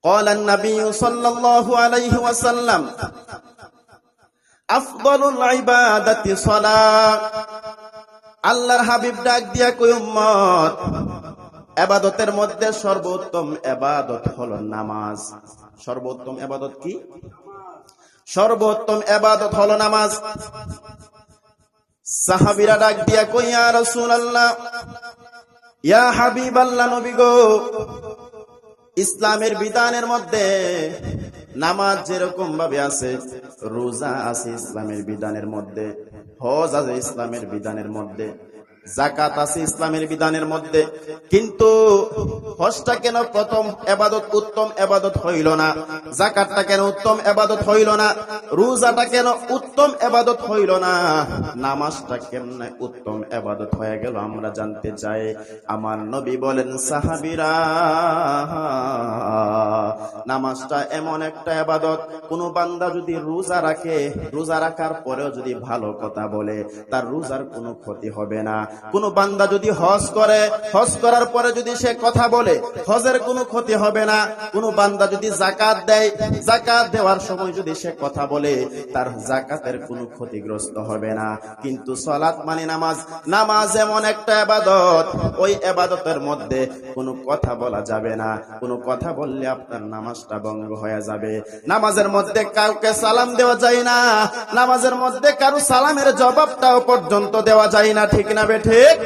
ক্বালা আন-নাবিয়্যু সাল্লাল্লাহু আলাইহি ওয়াসাল্লাম আফদালুল ইবাদাতি সালাহ। আল্লাহর হাবিব ডাক দিয়া কই, উম্মত, ইবাদতের মধ্যে সর্বোত্তম ইবাদত হলো নামাজ। সর্বোত্তম ইবাদত কি? সর্বোত্তম ইবাদত হলো নামাজ। সাহাবীরা ডাক দিয়া কই, ইয়া রাসূলুল্লাহ, ইয়া হাবিবাল্লাহ, নবী গো, ইসলামের বিধানের মধ্যে নামাজ যেরকম ভাবে আছে, রোজা আছে ইসলামের বিধানের মধ্যে, হজ আছে ইসলামের বিধানের মধ্যে, যাকাত আছে ইসলামের বিধানের মধ্যে, কিন্তু হজটা কেন প্রথম ইবাদত, উত্তম ইবাদত হইল না? যাকাতটা কেন উত্তম ইবাদত হইল না? রোজাটা কেন উত্তম ইবাদত হইল না? নামাজটা কেমনে উত্তম ইবাদত হয়ে গেল আমরা জানতে চাই। আমার নবী বলেন, সাহাবীরা, নামাজটা এমন একটা ইবাদত, কোন বান্দা যদি রোজা রাখে, রোজা রাখার পরেও যদি ভালো কথা বলে, তার রোজার কোনো ক্ষতি হবে না। কোন বান্দা যদি হজ করে, হজ করার পরে যদি সে কথা বলে, হজের কোনো ক্ষতি হবে না। কোন বান্দা যদি যাকাত দেয়, যাকাত দেওয়ার সময় যদি সে কথা বলে, তার যাকাতের কোনো ক্ষতিগ্রস্ত হবে না। কিন্তু সালাত মানে নামাজ, নামাজ এমন একটা ইবাদত, ওই ইবাদতের মধ্যে কোনো কথা বলা যাবে না। কোনো কথা বললে আপনার নামাজটা ভঙ্গ হয়ে যাবে। নামাজের মধ্যে কাউকে সালাম দেওয়া যায় না, নামাজের মধ্যে কারো সালামের জবাবটাও পর্যন্ত দেওয়া যায় না। ঠিক না বে ঠিক?